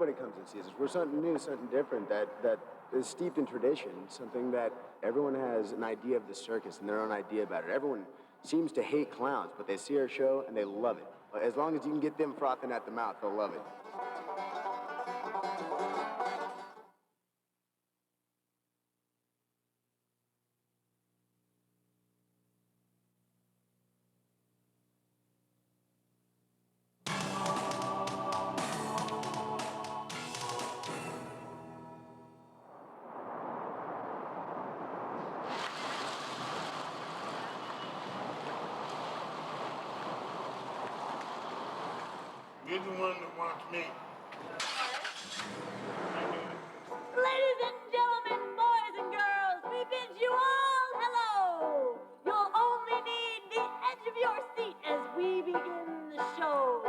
everybody comes and sees us. We're something new, something different that is steeped in tradition, something that everyone has an idea of the circus and their own idea about it. Everyone seems to hate clowns, but they see our show and they love it. As long as you can get them frothing at the mouth, they'll love it. You're the one that wants me. Ladies and gentlemen, boys and girls, we bid you all hello. You'll only need the edge of your seat as we begin the show.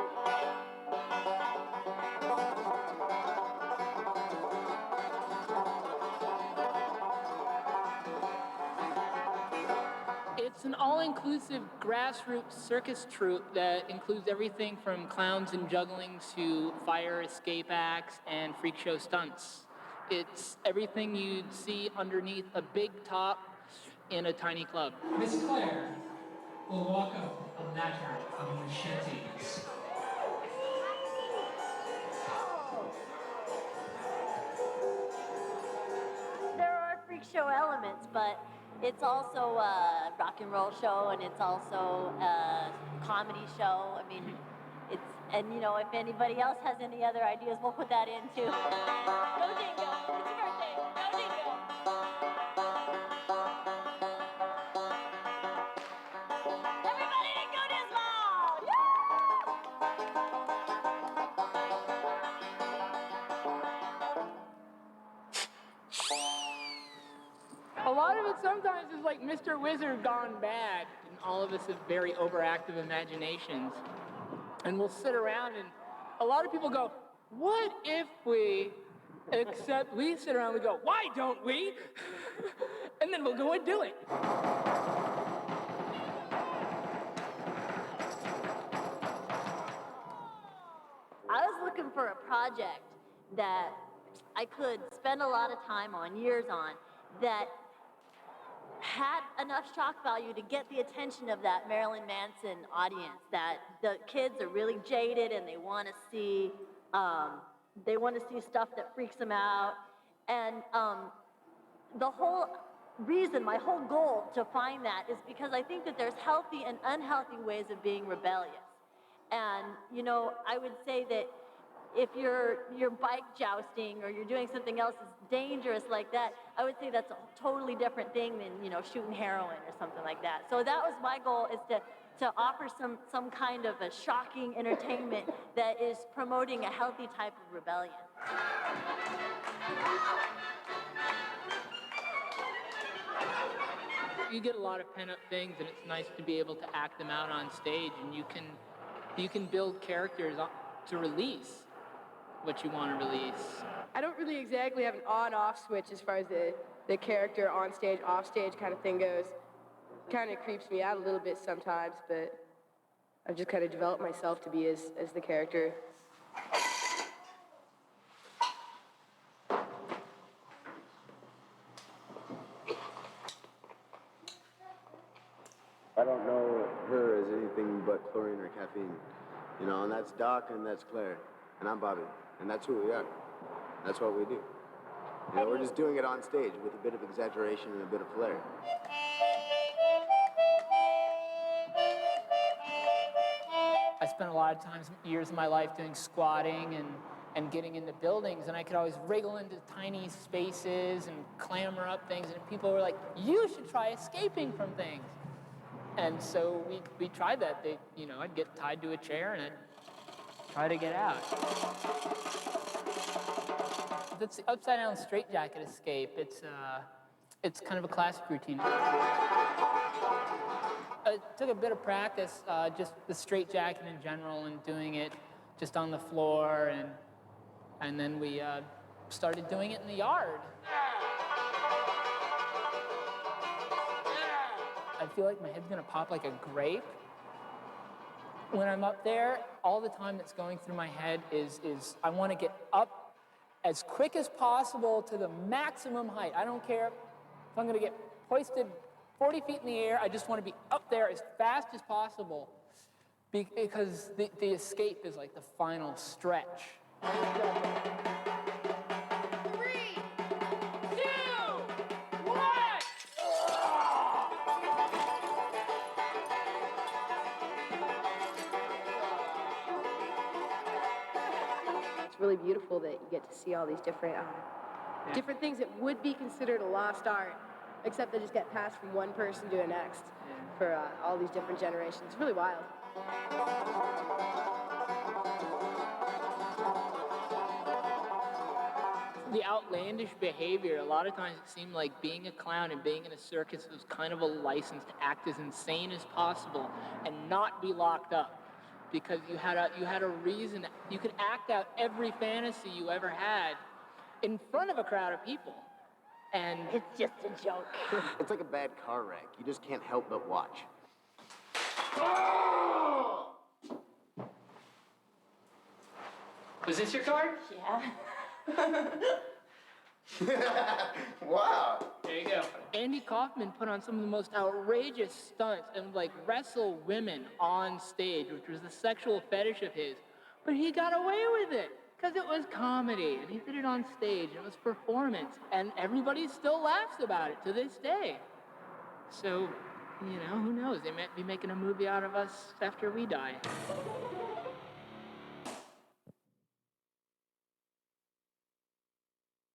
It's an all-inclusive grassroots circus troupe that includes everything from clowns and juggling to fire escape acts and freak show stunts. It's everything you'd see underneath a big top in a tiny club. Miss Claire will walk up a ladder of machetes. There are freak show elements, but it's also a rock and roll show, and it's also a comedy show. I mean, and you know, if anybody else has any other ideas, we'll put that in too. No dingo, it's your birthday, no dingo. Everybody dingo Dismal! A lot of it sometimes is like Mr. Wizard gone bad, and all of us have very overactive imaginations. And we'll sit around and a lot of people go, what if we, except we sit around and we go, why don't we? And then we'll go and do it. I was looking for a project that I could spend a lot of time on, years on, that had enough shock value to get the attention of that Marilyn Manson audience, that the kids are really jaded and they want to see stuff that freaks them out. And the whole reason, my whole goal to find that is because I think that there's healthy and unhealthy ways of being rebellious. And, you know, I would say that if you're bike jousting or you're doing something else that's dangerous like that, I would say that's a totally different thing than, you know, shooting heroin or something like that. So that was my goal, is to offer some kind of a shocking entertainment that is promoting a healthy type of rebellion. You get a lot of pent-up things, and it's nice to be able to act them out on stage, and you can build characters to release what you want to release. I don't really exactly have an on-off switch as far as the character on stage, off stage kind of thing goes. Kind of creeps me out a little bit sometimes, but I've just kind of developed myself to be as the character. I don't know her as anything but chlorine or caffeine, you know, and that's Doc and that's Claire, and I'm Bobby, and that's who we are. That's what we do. You know, we're just doing it on stage with a bit of exaggeration and a bit of flair. I spent a lot of years of my life doing squatting and getting into buildings, and I could always wriggle into tiny spaces and clamber up things, and people were like, you should try escaping from things. And so we tried that. I'd get tied to a chair and I'd try to get out. That's the upside down straitjacket escape. It's kind of a classic routine. It took a bit of practice, just the straitjacket in general, and doing it just on the floor, and then we started doing it in the yard. I feel like my head's gonna pop like a grape. When I'm up there, all the time that's going through my head is I want to get up as quick as possible to the maximum height. I don't care if I'm going to get hoisted 40 feet in the air. I just want to be up there as fast as possible because the escape is like the final stretch. 3, 2, 1. It's really beautiful that you get to see all these different different things that would be considered a lost art, except they just get passed from one person to the next for all these different generations. It's really wild. The outlandish behavior, a lot of times it seemed like being a clown and being in a circus was kind of a license to act as insane as possible and not be locked up. Because you had a reason, you could act out every fantasy you ever had in front of a crowd of people. And It's just a joke. It's like a bad car wreck. You just can't help but watch. was this your card? Yeah. Wow. There you go. Andy Kaufman put on some of the most outrageous stunts and like wrestle women on stage, which was the sexual fetish of his. But he got away with it because it was comedy and he did it on stage and it was performance and everybody still laughs about it to this day. So, you know, who knows? They might be making a movie out of us after we die.